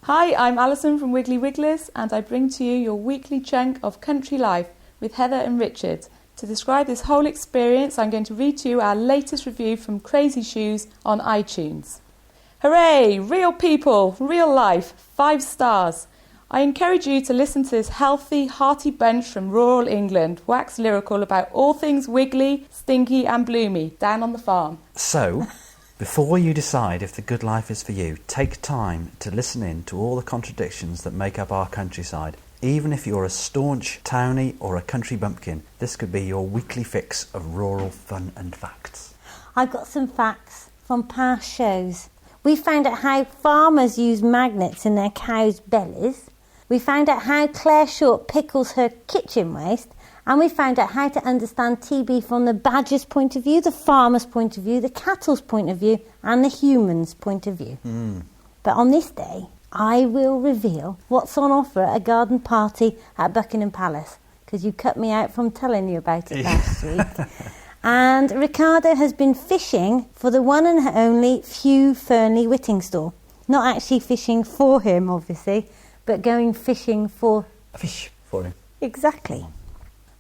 Hi, I'm Alison from Wiggly Wigglers, and I bring to you your weekly chunk of country life with Heather and Richard. To describe this whole experience, I'm going to read to you our latest review from Crazy Shoes on iTunes. Hooray! Real people, real life, 5 stars. I encourage you to listen to this healthy, hearty bunch from rural England wax lyrical about all things wiggly, stinky and bloomy down on the farm. So, before you decide if the good life is for you, take time to listen in to all the contradictions that make up our countryside. Even if you're a staunch townie or a country bumpkin, this could be your weekly fix of rural fun and facts. I've got some facts from past shows. We found out how farmers use magnets in their cows' bellies. We found out how Claire Short pickles her kitchen waste. And we found out how to understand TB from the badger's point of view, the farmer's point of view, the cattle's point of view, and the human's point of view. But on this day, I will reveal what's on offer at a garden party at Buckingham Palace, because you cut me out from telling you about it last week. And Ricardo has been fishing for the one and only Hugh Fernley Whittingstall. Not actually fishing for him, obviously, but going fishing for... A fish for him. Exactly.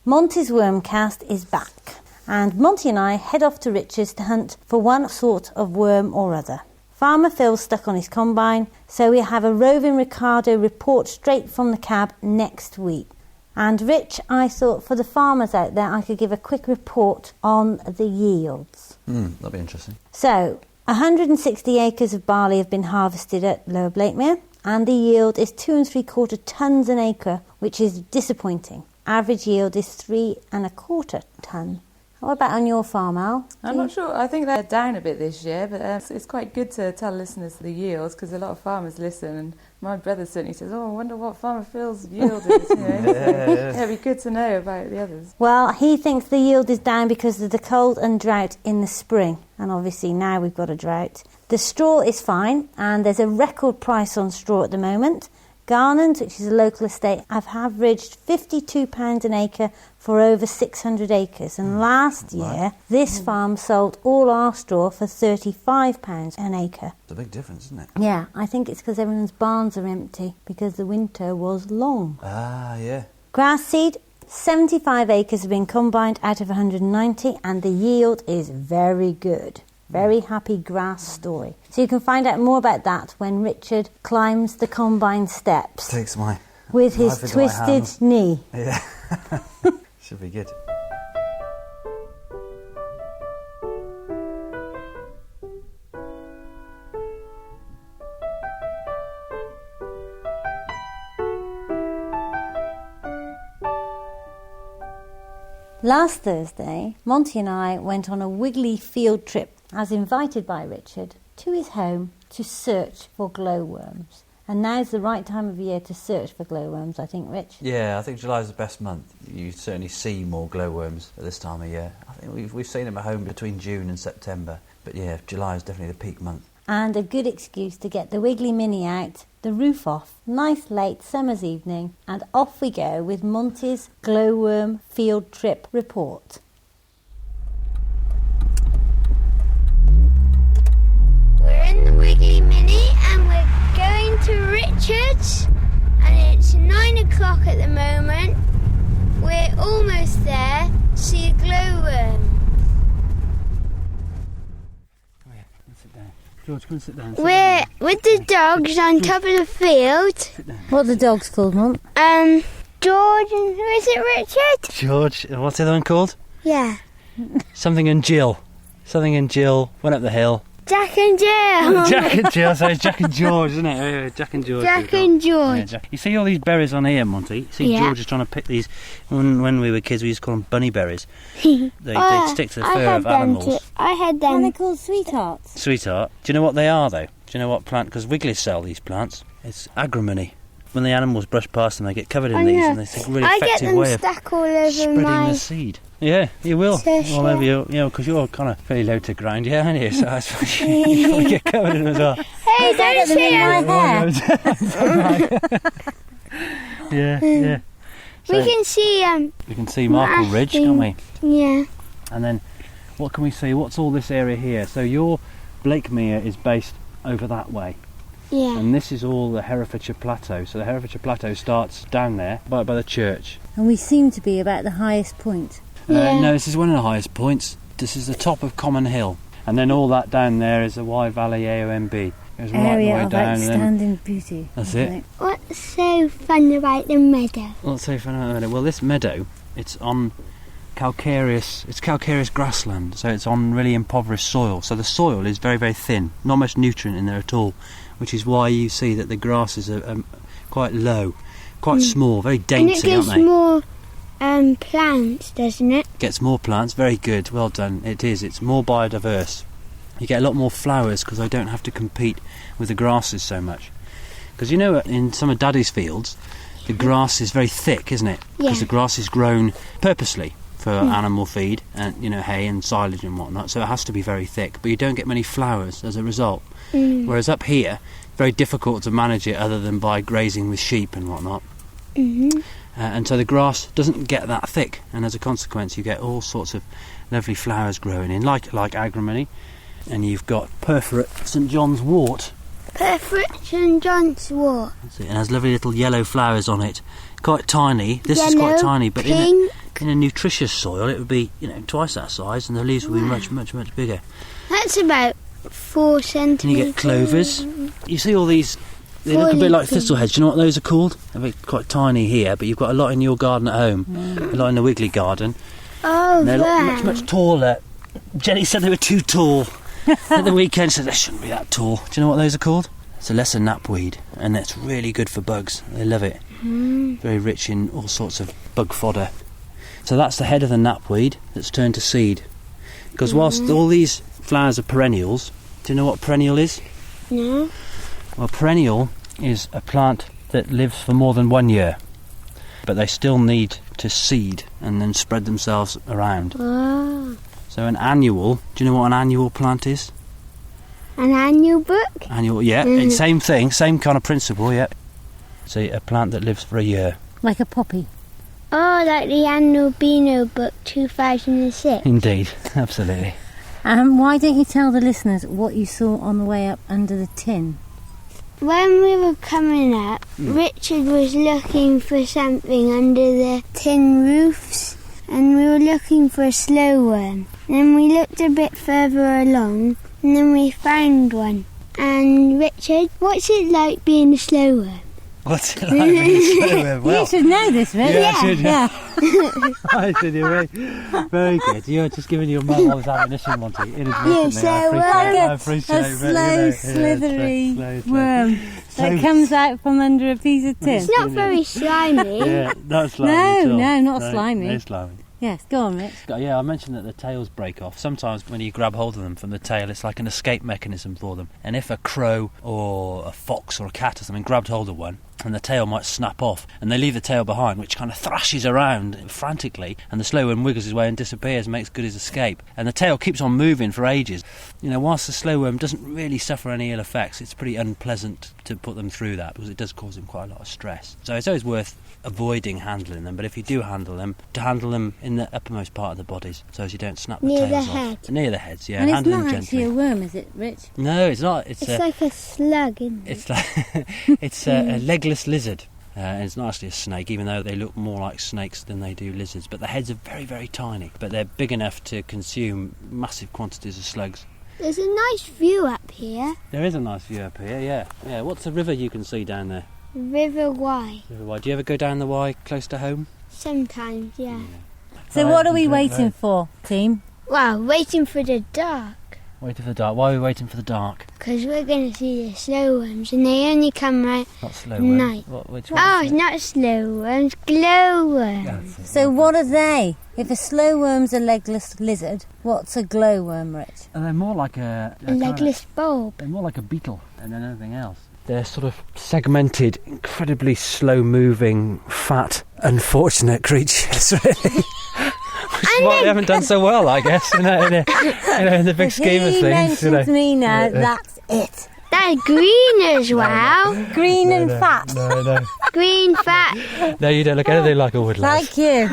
Monty's Wormcast is back, and Monty and I head off to Richard's to hunt for one sort of worm or other. Farmer Phil's stuck on his combine, so we have a roving Ricardo report straight from the cab next week. And Rich, I thought for the farmers out there I could give a quick report on the yields. That'll be interesting. So, 160 acres of barley have been harvested at Lower Blakemere, and the yield is 2 3/4 tonnes an acre, which is disappointing. Average yield is 3 1/4 tonne. What about on your farm, Al? I'm not sure. I think they're down a bit this year, but it's quite good to tell listeners the yields because a lot of farmers listen. And my brother certainly says, "Oh, I wonder what Farmer Phil's yield is." You know? It'd be good to know about the others. Well, he thinks the yield is down because of the cold and drought in the spring, and obviously now we've got a drought. The straw is fine, and there's a record price on straw at the moment. Garnons, which is a local estate, have averaged £52 an acre for over 600 acres. And last year, this farm sold all our straw for £35 an acre. It's a big difference, isn't it? Yeah, I think it's because everyone's barns are empty because the winter was long. Ah, yeah. Grass seed, 75 acres have been combined out of 190, and the yield is very good. Very happy grass story. So you can find out more about that when Richard climbs the combine steps. Takes my with his twisted knee. Yeah. Should be good. Last Thursday, Monty and I went on a Wiggly field trip, as invited by Richard, to his home to search for glowworms. And now's the right time of year to search for glowworms, I think, Rich. Yeah, I think July's the best month. You certainly see more glowworms at this time of year. I think we've seen them at home between June and September. But yeah, July is definitely the peak month. And a good excuse to get the Wiggly Mini out, the roof off, nice late summer's evening, and off we go with Monty's glowworm field trip report. We're in the Wiggly Mini and we're going to Richard's, and it's 9 o'clock at the moment. We're almost there to see a glowworm. George, come and sit down. We're with the dogs on top of the field. What are the dogs called, Mum? George and who is it, Richard? George, what's the other one called? Yeah. Something and Jill. Something and Jill went up the hill. Jack and Jill. Jack and Jill, so it's Jack and George, isn't it? Jack and George. Jack and George. Yeah, Jack. You see all these berries on here, Monty? See, Yeah. George is trying to pick these. When we were kids, we used to call them bunny berries. They stick to the fur of animals. I had Are them. they called sweethearts? Sweetheart. Do you know what they are, though? Do you know what plant? Because Wiggly sell these plants. It's agrimony. When the animals brush past them, they get covered in these, and it's a really I get effective them way of stuck all over spreading my... the seed. Yeah, you will. Fish, Or maybe because you're kind of fairly low to ground, yeah, aren't you? So I suppose you probably get covered in them as well. Hey, don't see hair. Yeah. We can see We can see Markle Ridge, can't we? Yeah. And then, what can we see? What's all this area here? So your Blakemere is based over that way. Yeah. And this is all the Herefordshire Plateau. So the Herefordshire Plateau starts down there by the church. And we seem to be about the highest point. No, this is one of the highest points. This is the top of Common Hill. And then all that down there is the Wye Valley AOMB. Goes right the Area way of down. outstanding beauty. That's it. What's so fun about the meadow? What's so fun about the meadow? Well, this meadow, it's on calcareous grassland, so it's on really impoverished soil. So the soil is very, very thin, not much nutrient in there at all, which is why you see that the grasses are quite low, quite small, very dainty, aren't they? And it gives more plants, doesn't it? Gets more plants, very good, well done. It is, it's more biodiverse. You get a lot more flowers because they don't have to compete with the grasses so much. Because you know, in some of Daddy's fields, the grass is very thick, isn't it? Because the grass is grown purposely for animal feed and, you know, hay and silage and whatnot, so it has to be very thick, but you don't get many flowers as a result. Whereas up here, very difficult to manage it other than by grazing with sheep and whatnot. And so the grass doesn't get that thick, and as a consequence you get all sorts of lovely flowers growing in, like agrimony. And you've got perforate St John's wort. Perforate St John's wort. That's it, and has lovely little yellow flowers on it. Quite tiny. This Yellow, is quite tiny, but pink. in a nutritious soil it would be, you know, twice that size, and the leaves will be much, much, much bigger. That's about 4 centimetres. And you get clovers. You see all these, they look a bit like thistleheads. Do you know what those are called? They're quite tiny here, but you've got a lot in your garden at home. A lot in the Wiggly garden. Oh, And they're much, much taller. Jenny said they were too tall. At the weekend, said they shouldn't be that tall. Do you know what those are called? It's a lesser knapweed, and it's really good for bugs. They love it. Very rich in all sorts of bug fodder. So that's the head of the knapweed that's turned to seed. Because whilst all these flowers are perennials, do you know what perennial is? No. Well, perennial is a plant that lives for more than 1 year, but they still need to seed and then spread themselves around. Oh. So an annual, do you know what an annual plant is? An annual book? Annual, yeah, it's same thing, same kind of principle, yeah. It's a plant that lives for a year. Like a poppy. Oh, like the Anno Beano book 2006. Indeed, absolutely. Why don't you tell the listeners what you saw on the way up under the tin? When we were coming up, Richard was looking for something under the tin roofs, and we were looking for a slow worm. Then we looked a bit further along, and then we found one. And Richard, what's it like being a slow worm? What's it like being a slow worm? Well, You should know this, Rick. yeah, I should, Yeah. I should, you're right. Very good. You're just giving your mum all this ammunition, Monty. Inadvertently, so I appreciate a it. slow, slithery worm that comes out from under a piece of tin. It's not very slimy. Yeah, not slimy at all. No, not slimy. No slimy. Yes, go on, Rich. Yeah, I mentioned that the tails break off. Sometimes when you grab hold of them from the tail, it's like an escape mechanism for them. And if a crow or a fox or a cat or something grabbed hold of one, and the tail might snap off, and they leave the tail behind, which kind of thrashes around frantically, and the slow worm wiggles his way and disappears and makes good his escape. And the tail keeps on moving for ages. You know, whilst the slow worm doesn't really suffer any ill effects, it's pretty unpleasant to put them through that, because it does cause them quite a lot of stress. So it's always worth avoiding handling them, but if you do handle them, to handle them in the uppermost part of the bodies, so as you don't snap the Near tails the off. head. Near the heads, yeah. And it's handle not them actually gently. a worm, is it, Rich? No, it's not. It's like a slug, isn't it? it's like it's a legless lizard. And it's not actually a snake, even though they look more like snakes than they do lizards. But the heads are very, very tiny. But they're big enough to consume massive quantities of slugs. There's a nice view up here. There is a nice view up here, yeah. Yeah, what's the river you can see down there? River Wye. River Wye. Do you ever go down the Wye close to home? Sometimes, yeah. So what are we waiting for, team? Well, waiting for the dark. Waiting for the dark. Why are we waiting for the dark? Because we're going to see the slow worms, and they only come right Not slow at worm. night. Which one? Oh, it's not slow worms, glow worms. So what are they? If a slow worm's a legless lizard, what's a glowworm, Rich? And they're more like a A legless bulb. They're more like a beetle than anything else. They're sort of segmented, incredibly slow-moving, fat, unfortunate creatures, really. Which is why they haven't done so well, I guess, in the big scheme of He things. mentions me now, that's it. They're green as well. Green and fat. No. Green, fat. No, you don't look anything like a woodlouse. Like you.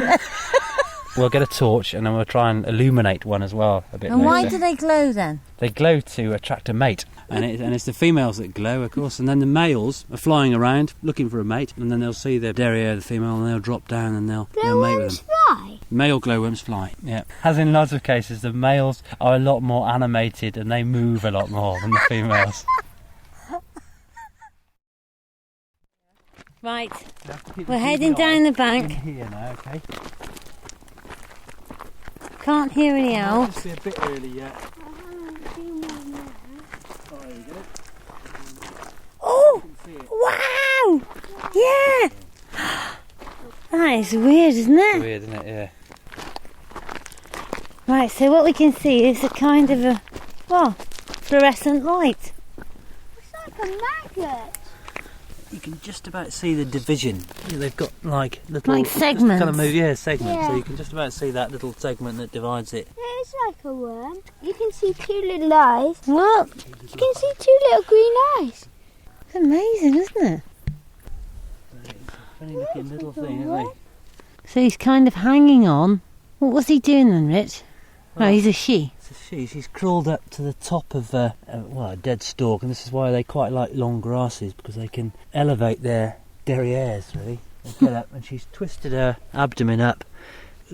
we'll get a torch and then we'll try and illuminate one as well a bit And later. why do they glow then? They glow to attract a mate, and it's the females that glow, of course, and then the males are flying around looking for a mate, and then they'll see the derriere, the female, and they'll drop down and they'll mate with them. Fly? Male glowworms fly, yeah. As in lots of cases, the males are a lot more animated and they move a lot more than the females. Right, we're heading down the bank. Here now, okay. Can't hear any owls. Just be a bit early yet. Oh, wow! Yeah! That is weird, isn't it? Weird, isn't it? Yeah. Right, so what we can see is a kind of a, fluorescent light. It's like a magnet. You can just about see the division. They've got like little segments. Kind of segments. Yeah. So you can just about see that little segment that divides it. It's like a worm. You can see two little eyes. What? You can see two little green eyes. It's amazing, isn't it? Funny looking little thing, isn't he? So he's kind of hanging on. What was he doing then, Rich? Well, Oh, he's a she. It's a she. She's crawled up to the top of a dead stalk, and this is why they quite like long grasses, because they can elevate their derrieres, really. They get up, and she's twisted her abdomen up.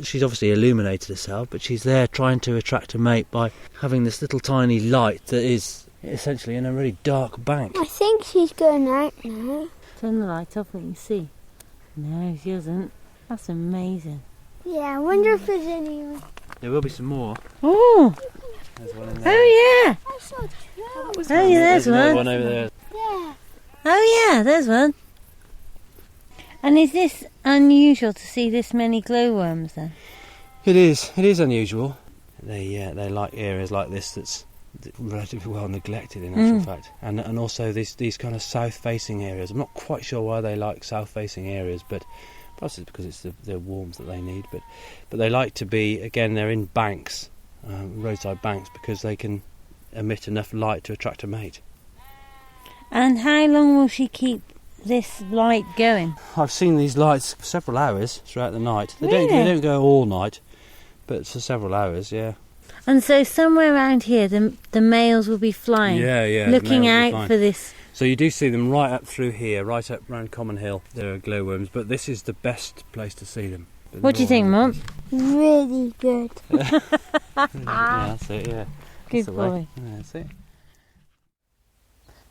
She's obviously illuminated herself, but she's there trying to attract a mate by having this little tiny light that is essentially in a really dark bank. I think she's going out now. Turn the light off, we can see. No, she doesn't. That's amazing. Yeah, I wonder if there's any. There will be some more. Oh! There's one in there. Oh, yeah! I saw two. Oh, yeah, there's another one. one over there. Yeah. Oh, yeah, there's one. And is this unusual to see this many glowworms then? It is unusual. They like areas like this that's relatively well neglected in actual fact, and also these kind of south-facing areas. I'm not quite sure why they like south-facing areas, but perhaps it's because it's the warmth that they need. But they like to be, again, they're in banks, roadside banks, because they can emit enough light to attract a mate. And how long will she keep this light going? I've seen these lights for several hours throughout the night. They Really? don't go all night, but for several hours, yeah. And so somewhere around here the males will be flying, Yeah, looking the males will be out flying. for this. So you do see them right up through here, right up round Common Hill. There are glowworms, but this is the best place to see them. But What do you think, Mum? Really good. Yeah, that's it, yeah. Good That's the way. boy. Yeah, that's it.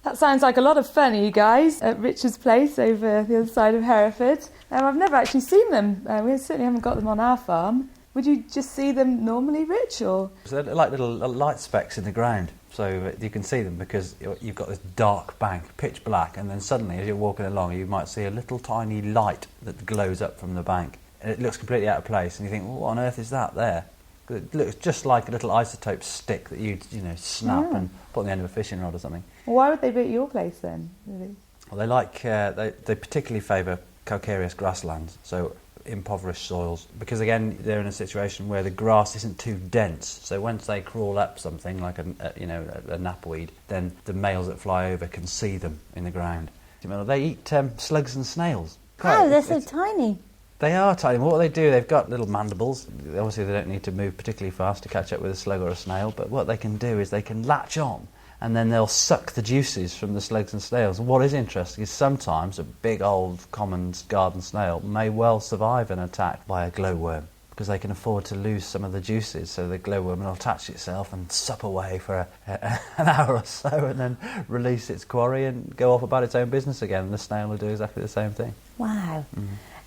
That sounds like a lot of fun, you guys, at Richard's place over the other side of Hereford. I've never actually seen them. We certainly haven't got them on our farm. Would you just see them normally, Rich, or...? So they're like little light specks in the ground, so you can see them because you've got this dark bank, pitch black, and then suddenly as you're walking along you might see a little tiny light that glows up from the bank. And it looks completely out of place, and you think, well, what on earth is that there? It looks just like a little isotope stick that you'd snap and put on the end of a fishing rod or something. Well, why would they be at your place then, really? Well, they like they particularly favour calcareous grasslands, so impoverished soils, because again they're in a situation where the grass isn't too dense. So once they crawl up something like a knapweed, then the males that fly over can see them in the ground. They eat slugs and snails. Oh, they're so tiny. They are tiny. What they do, they've got little mandibles. Obviously, they don't need to move particularly fast to catch up with a slug or a snail, but what they can do is they can latch on and then they'll suck the juices from the slugs and snails. And what is interesting is sometimes a big old common garden snail may well survive an attack by a glowworm because they can afford to lose some of the juices, so the glowworm will attach itself and sup away for an hour or so and then release its quarry and go off about its own business again. And the snail will do exactly the same thing. Wow.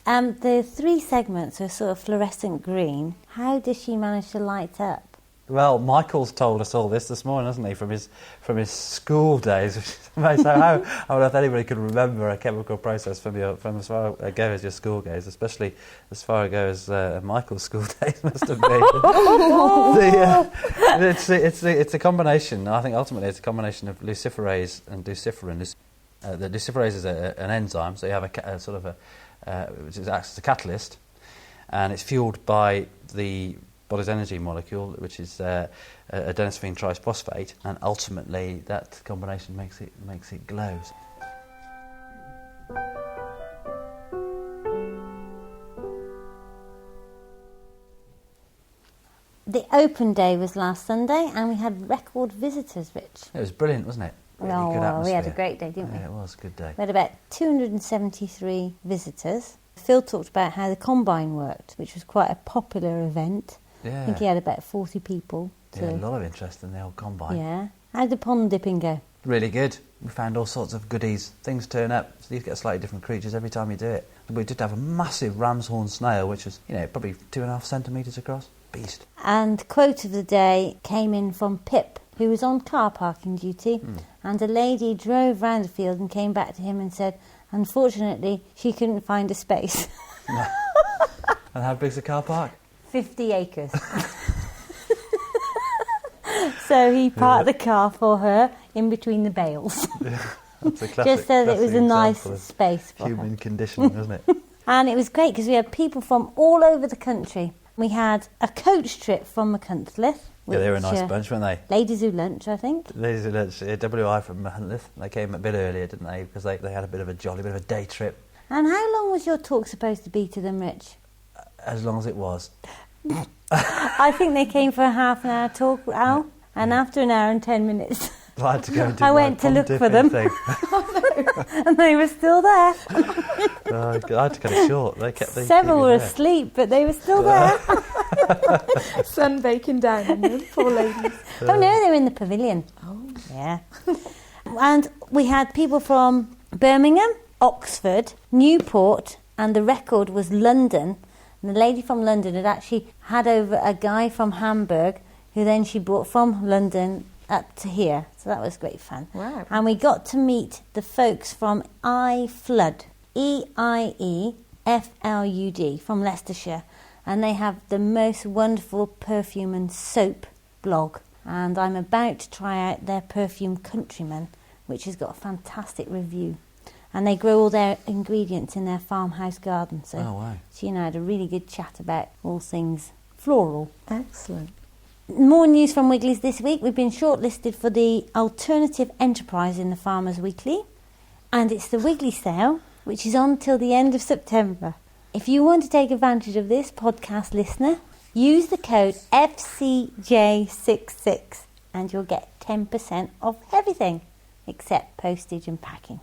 The 3 segments are sort of fluorescent green. How does she manage to light up? Well, Michael's told us all this morning, hasn't he, from his school days, which is amazing. So how on earth anybody could remember a chemical process from as far ago as your school days, especially as far ago as Michael's school days must have been. It's a combination. I think ultimately it's a combination of luciferase and luciferin. The luciferase is an enzyme, so you have a sort of which acts as a catalyst, and it's fueled by the body's energy molecule, which is adenosine triphosphate, and ultimately that combination makes it glow. The open day was last Sunday, and we had record visitors, Rich. It was brilliant, wasn't it? Really good We atmosphere. had a great day, didn't we? Yeah, it was a good day. We had about 273 visitors. Phil talked about how the Combine worked, which was quite a popular event. Yeah. I think he had about 40 people. Yeah, a lot of interest in the old Combine. Yeah. How did the pond dipping go? Really good. We found all sorts of goodies. Things turn up, so you get slightly different creatures every time you do it. We did have a massive ram's horn snail, which was, probably 2.5 centimetres across. Beast. And quote of the day came in from Pip, who was on car parking duty, and a lady drove round the field and came back to him and said, unfortunately, she couldn't find a space. And how big's the car park? 50 acres. So he parked the car for her in between the bales. That's a classic, Just so that it was a nice space for human her. conditioning, wasn't it? And it was great because we had people from all over the country. We had a coach trip from Machynlleth. Yeah, they were a nice bunch, weren't they? Ladies Who Lunch, I think. Ladies Who Lunch, WI from Machynlleth. They came a bit earlier, didn't they? Because they had a bit of a jolly, bit of a day trip. And how long was your talk supposed to be to them, Rich? As long as it was. I think they came for a half an hour talk, Al, and after an hour and 10 minutes, I had to go and do I my went to look pond for dipping them. thing. and they were still there. I had to cut it short. They kept Several were asleep, but they were still there. Sun baking down on them, poor ladies. Oh no, they were in the pavilion. Oh. Yeah. And we had people from Birmingham, Oxford, Newport, and the record was London. And the lady from London had actually had over a guy from Hamburg, who then she brought from London up to here. So that was great fun. Wow. And we got to meet the folks from iFlood, EIEFLUD, from Leicestershire. And they have the most wonderful perfume and soap blog. And I'm about to try out their perfume Countryman, which has got a fantastic review. And they grow all their ingredients in their farmhouse garden. So wow. she and I had a really good chat about all things floral. Excellent. More news from Wiggly's this week. We've been shortlisted for the Alternative Enterprise in the Farmers Weekly. And it's the Wiggly sale, which is on till the end of September. If you want to take advantage of this, podcast listener, use the code FCJ66 and you'll get 10% off everything except postage and packing.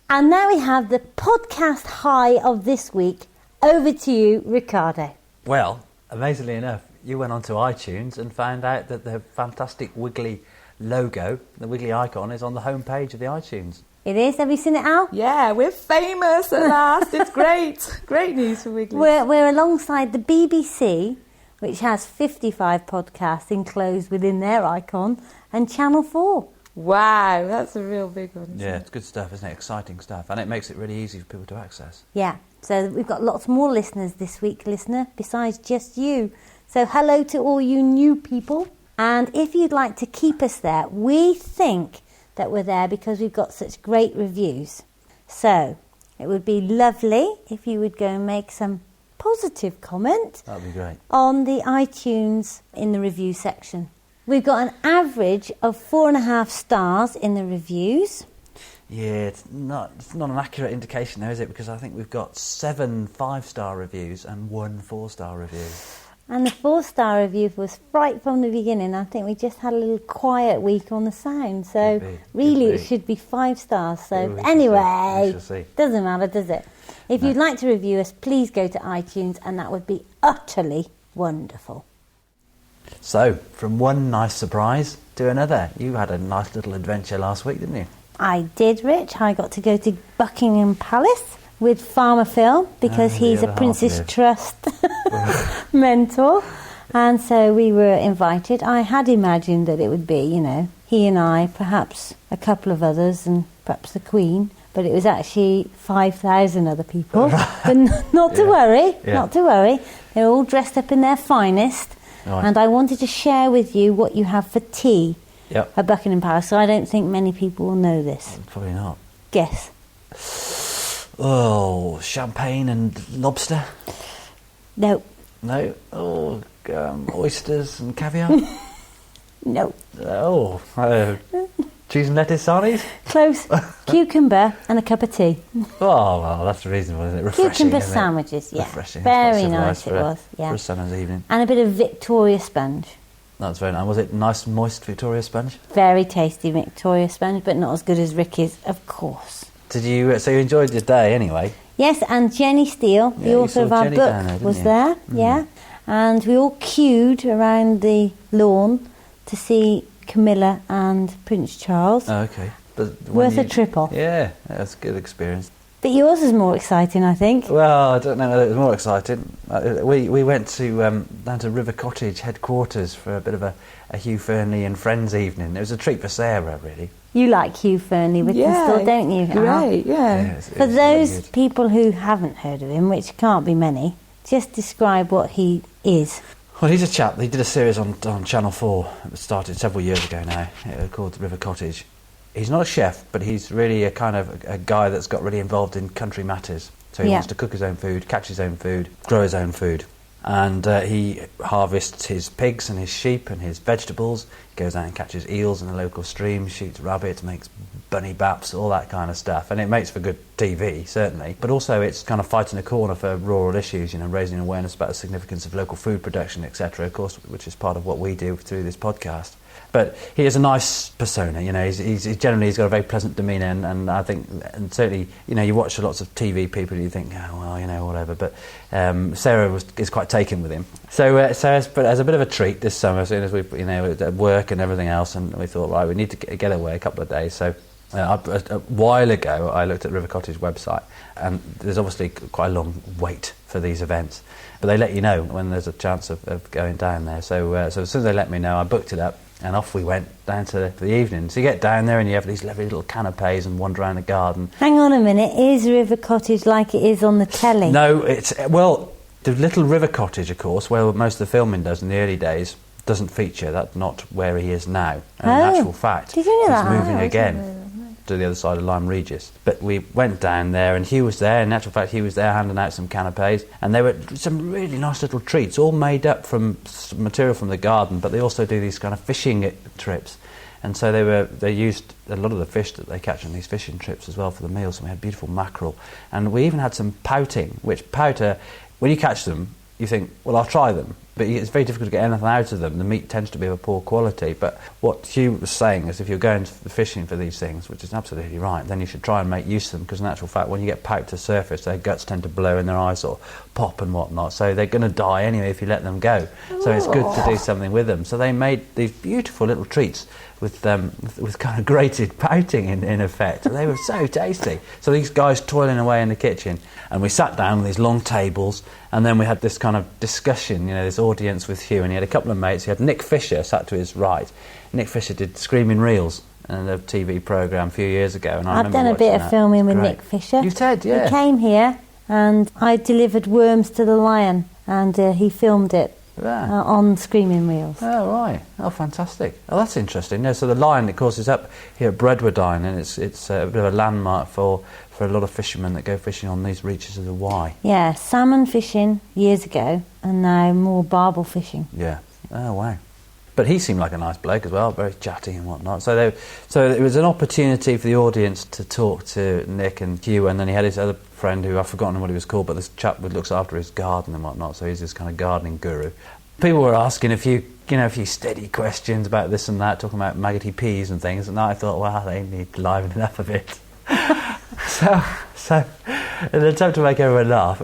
And now we have the podcast high of this week. Over to you, Ricardo. Well, amazingly enough, you went onto iTunes and found out that the fantastic Wiggly logo, the Wiggly icon, is on the homepage of the iTunes. It is. Have you seen it, Al? Yeah, we're famous at last. It's great. Great news for Wiggly. We're alongside the BBC, which has 55 podcasts enclosed within their icon, and Channel 4. Wow, that's a real big one. Isn't Yeah, it? it's good stuff, isn't it? Exciting stuff. And it makes it really easy for people to access. Yeah, so we've got lots more listeners this week, listener, besides just you. So hello to all you new people. And if you'd like to keep us there, we think that we're there because we've got such great reviews. So it would be lovely if you would go and make some positive comment That'd be great. on the iTunes in the review section. We've got an average of 4.5 stars in the reviews. Yeah, it's not an accurate indication though, is it? Because I think we've got 7 5-star reviews and 1 4-star review. And the 4-star review was right from the beginning. I think we just had a little quiet week on the sound. So Could be, really could it be. should be 5 stars. So Well, we shall see, anyway, we shall see. doesn't matter, does it? If No. you'd like to review us, please go to iTunes and that would be utterly wonderful. So, from one nice surprise to another. You had a nice little adventure last week, didn't you? I did, Rich. I got to go to Buckingham Palace with Farmer Phil because the he's a other half Princess live. Trust mentor. And so we were invited. I had imagined that it would be, he and I, perhaps a couple of others and perhaps the Queen. But it was actually 5,000 other people. But not to worry, Yeah. not to worry. They're all dressed up in their finest. Right. And I wanted to share with you what you have for tea Yep. at Buckingham Palace. So I don't think many people will know this. Probably not. Guess. Oh, champagne and lobster? No. No. Oh, oysters and caviar? No. Oh, cheese and lettuce sarnies? close. Cucumber and a cup of tea. Oh, well, that's reasonable, isn't it? Refreshing, Cucumber isn't it? sandwiches, yeah. Refreshing. Very It's quite nice civilised it was, yeah. For a summer's evening. And a bit of Victoria sponge. That was very nice. Was it nice, moist Victoria sponge? Very tasty Victoria sponge, but not as good as Ricky's, of course. Did you? So you enjoyed your day anyway? Yes, and Jenny Steele, Yeah, the you author saw of our Jenny book, down there, didn't was you? there, yeah. And we all queued around the lawn to see Camilla and Prince Charles. Oh, okay. But when Worth a trip off. Yeah, that's a good experience. But yours is more exciting, I think. Well, I don't know whether it was more exciting. We went to down to River Cottage headquarters for a bit of a Hugh Fernley and Friends evening. It was a treat for Sarah, really. You like Hugh Fernley with Yeah, still, don't you? Al? Great, yeah. it was For really those good. people who haven't heard of him, which can't be many, just describe what he is. Well, he's a chap. He did a series on Channel 4. It started several years ago now, called River Cottage. He's not a chef, but he's really a kind of a guy that's got really involved in country matters. So he Yeah. wants to cook his own food, catch his own food, grow his own food. And he harvests his pigs and his sheep and his vegetables. He goes out and catches eels in the local stream, shoots rabbits, makes bunny baps, all that kind of stuff. And it makes for good TV, certainly. But also it's kind of fighting a corner for rural issues, you know, raising awareness about the significance of local food production, etc., of course, which is part of what we do through this podcast. But he is a nice persona, you know. He's generally he's got a very pleasant demeanour, and I think, and certainly, you know, you watch lots of TV people, and you think, oh well, you know, whatever. But Sarah is quite taken with him. So as a bit of a treat this summer, as soon as we, you know, at work and everything else, and we thought, right, we need to get away a couple of days. So a while ago, I looked at River Cottage website, and there's obviously quite a long wait for these events, but they let you know when there's a chance of going down there. So as soon as they let me know, I booked it up. And off we went down to the evening. So you get down there and you have these lovely little canapes and wander around the garden. Hang on a minute, is River Cottage like it is on the telly? No, well, the little River Cottage, of course, where most of the filming does in the early days, doesn't feature. That's not where he is now. And in actual fact, Did you know he's that? moving again to the other side of Lyme Regis. But we went down there and Hugh was there. In actual fact, Hugh was there handing out some canapes, and they were some really nice little treats, all made up from some material from the garden, but they also do these kind of fishing trips. And so they used a lot of the fish that they catch on these fishing trips as well for the meals. And we had beautiful mackerel. And we even had some pouting, which pouter, when you catch them, you think, well, I'll try them. But it's very difficult to get anything out of them. The meat tends to be of a poor quality. But what Hugh was saying is if you're going fishing for these things, which is absolutely right, then you should try and make use of them, because in actual fact, when you get pout to surface, their guts tend to blow and their eyes sort of pop and whatnot. So they're going to die anyway if you let them go. So it's good to do something with them. So they made these beautiful little treats with kind of grated pouting in effect. They were so tasty. So these guys toiling away in the kitchen, and we sat down with these long tables, and then we had this kind of discussion, you know, this audience with Hugh, and he had a couple of mates. He had Nick Fisher sat to his right. Nick Fisher did Screaming Reels, a TV programme a few years ago, and I've done a bit of filming with Nick Fisher. You did, yeah. He came here and I delivered worms to the lion, and he filmed it on Screaming Reels. Oh, right. Oh, fantastic. Oh, that's interesting. Yeah, so the lion, of course, is up here at Bredwardine, and it's a bit of a landmark for a lot of fishermen that go fishing on these reaches of the Wye. Yeah, salmon fishing years ago, and now more barbel fishing. Yeah. Oh, wow. But he seemed like a nice bloke as well, very chatty and whatnot. So it was an opportunity for the audience to talk to Nick and Hugh, and then he had his other friend who I've forgotten what he was called, but this chap who looks after his garden and whatnot, so he's this kind of gardening guru. People were asking a few steady questions about this and that, talking about maggoty peas and things, and I thought, wow, they need livening up a bit. so in an attempt to make everyone laugh,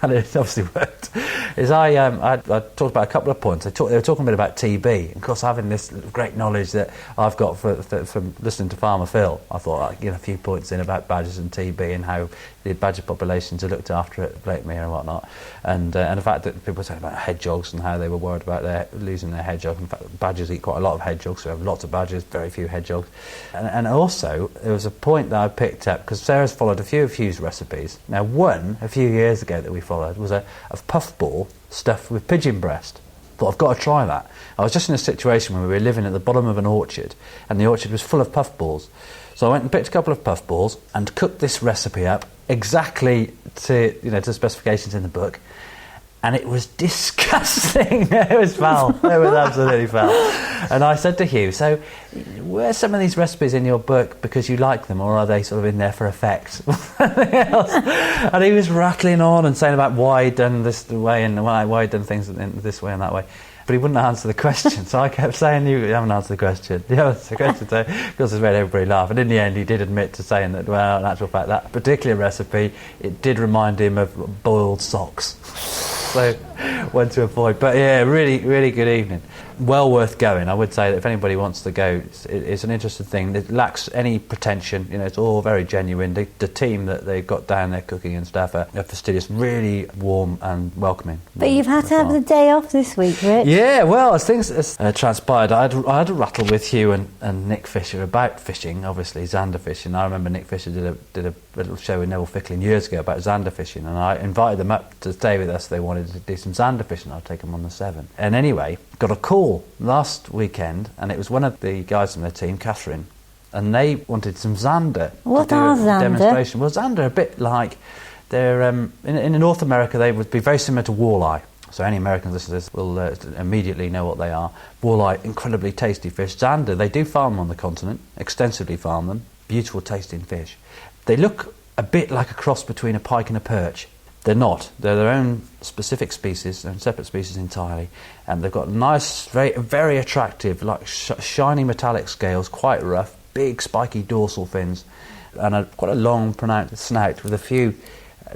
and it obviously worked, is I talked about a couple of points. They were talking a bit about TB. And of course, having this great knowledge that I've got from listening to Farmer Phil, I thought I'd get a few points in about badgers and TB and how the badger populations are looked after at Blakemere and whatnot. And the fact that people were saying about hedgehogs and how they were worried about losing their hedgehog. In fact, badgers eat quite a lot of hedgehogs, so we have lots of badgers, very few hedgehogs. And also, there was a point that I picked up, because Sarah's followed a few of Hugh's recipes. Now, one, a few years ago that we followed, was a puffball stuffed with pigeon breast. Thought, I've got to try that. I was just in a situation where we were living at the bottom of an orchard, and the orchard was full of puffballs. So I went and picked a couple of puffballs and cooked this recipe up exactly to the specifications in the book. and it was disgusting. It was foul. It was absolutely foul. And I said to Hugh, so were some of these recipes in your book because you like them, or are they sort of in there for effect? And he was rattling on and saying about why he'd done this way and why he'd done things in this way and that way. But he wouldn't answer the question, so I kept saying, you haven't answered the question. You haven't answered the question. So, because it made everybody laugh. And in the end, he did admit to saying that, well, in actual fact, that particular recipe, it did remind him of boiled socks. So, one to avoid. But yeah, really, really good evening. Well worth going. I would say that if anybody wants to go, it's an interesting thing. It lacks any pretension. You know, it's all very genuine. The team that they've got down there cooking and stuff are fastidious, really warm and welcoming. But you've had to have the day off this week, Rich. Yeah, well, as things transpired, I had a rattle with Hugh and Nick Fisher about fishing, obviously, zander fishing. I remember Nick Fisher did a little show with Neville Ficklin years ago about zander fishing, and I invited them up to stay with us. They wanted to do some zander fishing. I'd take them on the 7. And anyway, got a call last weekend, and it was one of the guys from their team, Catherine, and they wanted some zander. What are zander? Demonstration. Well, zander are a bit like they're in North America. They would be very similar to walleye. So any American listeners will immediately know what they are. Walleye, incredibly tasty fish. Zander, they do farm them on the continent, extensively farm them. Beautiful tasting fish. They look a bit like a cross between a pike and a perch. They're not. They're their own specific species, and separate species entirely. And they've got nice, very, very attractive, like shiny metallic scales, quite rough, big spiky dorsal fins, and quite a long, pronounced snout with a few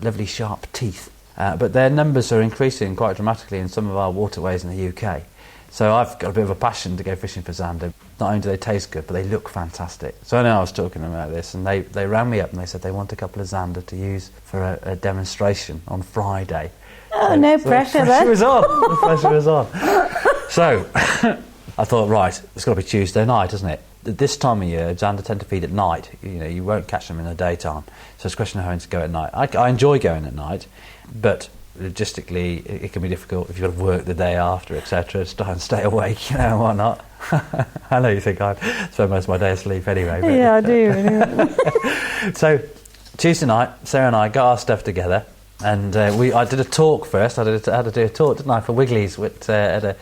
lovely sharp teeth. But their numbers are increasing quite dramatically in some of our waterways in the UK. So I've got a bit of a passion to go fishing for zander. Not only do they taste good, but they look fantastic. So I know I was talking about this, and they rang me up and they said they want a couple of zander to use for a demonstration on Friday. Oh, so, no pressure then. The pressure was on. So I thought, right, it's got to be Tuesday night, isn't it? This time of year, zander tend to feed at night. You know, you won't catch them in the daytime. So it's a question of having to go at night. I enjoy going at night, but logistically it can be difficult if you've got to work the day after, etc. to try and stay awake, you know, and whatnot. I know you think I spend most of my day asleep anyway. But yeah, I do. Anyway. So Tuesday night, Sarah and I got our stuff together, and I did a talk first. I had to do a talk, didn't I, for Wiggly's at a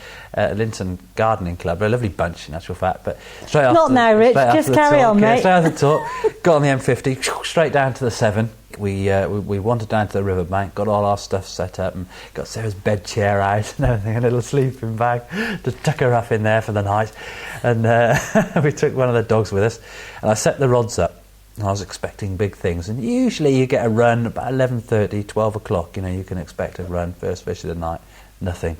Linton Gardening Club. A lovely bunch, in actual fact. But straight after, not now, Rich. Just carry on, mate. Straight after the talk, got on the M50, straight down to the 7. We wandered down to the riverbank, got all our stuff set up, and got Sarah's bed chair out and everything, a little sleeping bag to tuck her up in there for the night. And we took one of the dogs with us, and I set the rods up. And I was expecting big things, and usually you get a run about 11:30, 12 o'clock. You know, you can expect a run, first fish of the night. Nothing.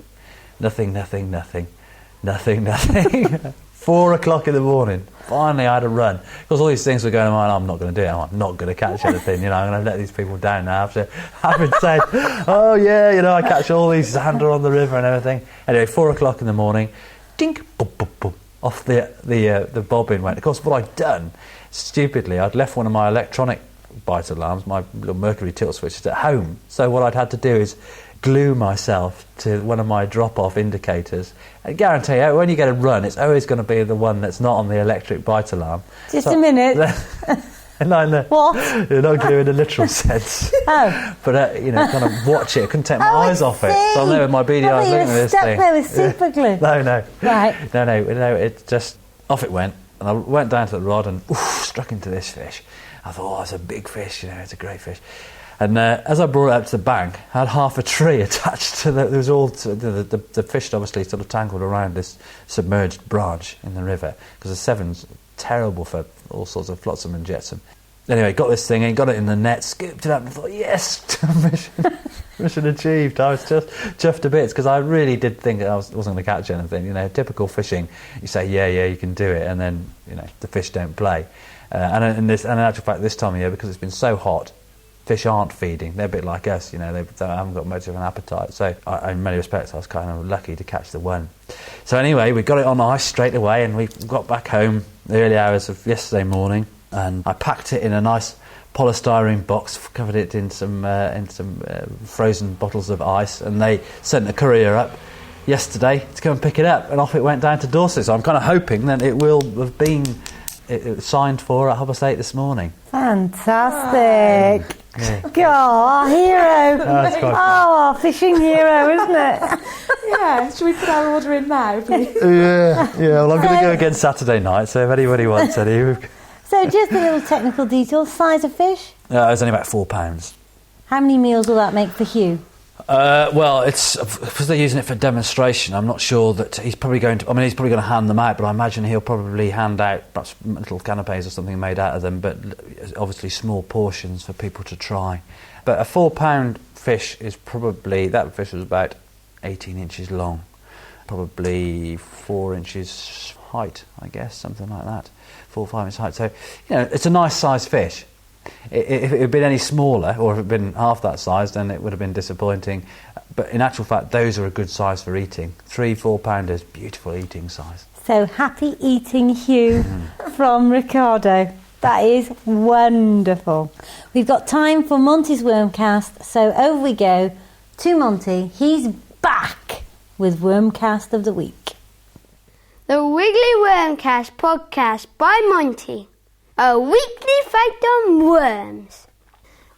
4 o'clock in the morning. Finally, I had a run. Because all these things were going on, I'm not going to do it. I'm not going to catch anything. You know, I'm going to let these people down now after having said, oh yeah, you know, I catch all these zander on the river and everything. Anyway, 4 o'clock in the morning, dink, boom, boom, boom, off the bobbin went. Of course, what I'd done, stupidly, I'd left one of my electronic bite alarms, my little mercury tilt switches, at home. So what I'd had to do is glue myself to one of my drop-off indicators. I guarantee you, when you get a run, it's always going to be the one that's not on the electric bite alarm. Just a minute. No. What? You're not gluing in a literal sense. Oh. But, you know, kind of watch it. I couldn't take my eyes off it. So I'm there with my beady eyes looking at this thing. There with super glue. No. Right. No, it just... Off it went. And I went down to the rod and struck into this fish. I thought, oh, it's a big fish, you know, it's a great fish. And as I brought it up to the bank, I had half a tree attached to the fish obviously sort of tangled around this submerged branch in the river, because the 7's terrible for all sorts of flotsam and jetsam. Anyway, got this thing in, got it in the net, scooped it up and thought, yes, mission achieved. I was just chuffed to bits, because I really did think that I wasn't going to catch anything. You know, typical fishing, you say, yeah, you can do it, and then, you know, the fish don't play. And in actual fact, this time of year, because it's been so hot, fish aren't feeding. They're a bit like us, you know, they haven't got much of an appetite. So in many respects, I was kind of lucky to catch the one. So anyway, we got it on ice straight away, and we got back home the early hours of yesterday morning, and I packed it in a nice polystyrene box, covered it in some frozen bottles of ice, and they sent a courier up yesterday to come and pick it up, and off it went down to Dorset. So I'm kind of hoping that it will have been... It was signed for at 8:30 this morning. Fantastic. God, our hero. That's quite Our fishing hero, isn't it? Yeah, should we put our order in now, please? Yeah, well, I'm going to go again Saturday night, so if anybody wants any... So just a little technical detail. Size of fish? It was only about £4. How many meals will that make for Hugh? Well, it's because they're using it for demonstration. I'm not sure that he's probably going to... I mean, he's probably going to hand them out, but I imagine he'll probably hand out perhaps little canapes or something made out of them, but obviously small portions for people to try. But a £4 fish is probably... That fish was about 18 inches long, probably 4 inches height, I guess, something like that. 4 or 5 inches height. So, it's a nice sized fish. If it had been any smaller, or if it had been half that size, then it would have been disappointing. But in actual fact, those are a good size for eating. 3-4 pounders, beautiful eating size. So happy eating, Hugh, from Ricardo. That is wonderful. We've got time for Monty's Wormcast, so over we go to Monty. He's back with Wormcast of the Week. The Wiggly Wormcast podcast by Monty. A weekly fact on worms.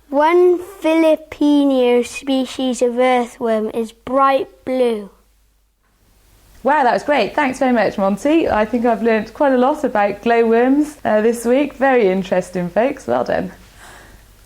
One Filipino species of earthworm is bright blue. Wow, that was great. Thanks very much, Monty. I think I've learnt quite a lot about glowworms this week. Very interesting, folks. Well done.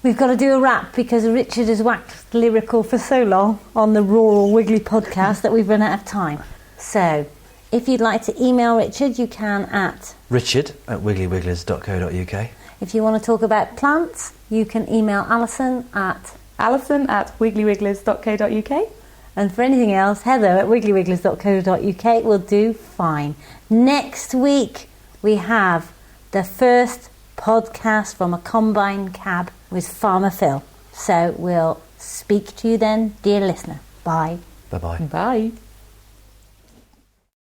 We've got to do a wrap because Richard has waxed lyrical for so long on the Rural Wiggly podcast that we've run out of time. So, if you'd like to email Richard, you can at richard@wigglywigglers.co.uk. If you want to talk about plants, you can email Alison at alison@wigglywigglers.co.uk. And for anything else, heather@wigglywigglers.co.uk will do fine. Next week, we have the first podcast from a combine cab with Farmer Phil. So we'll speak to you then, dear listener. Bye. Bye-bye. Bye.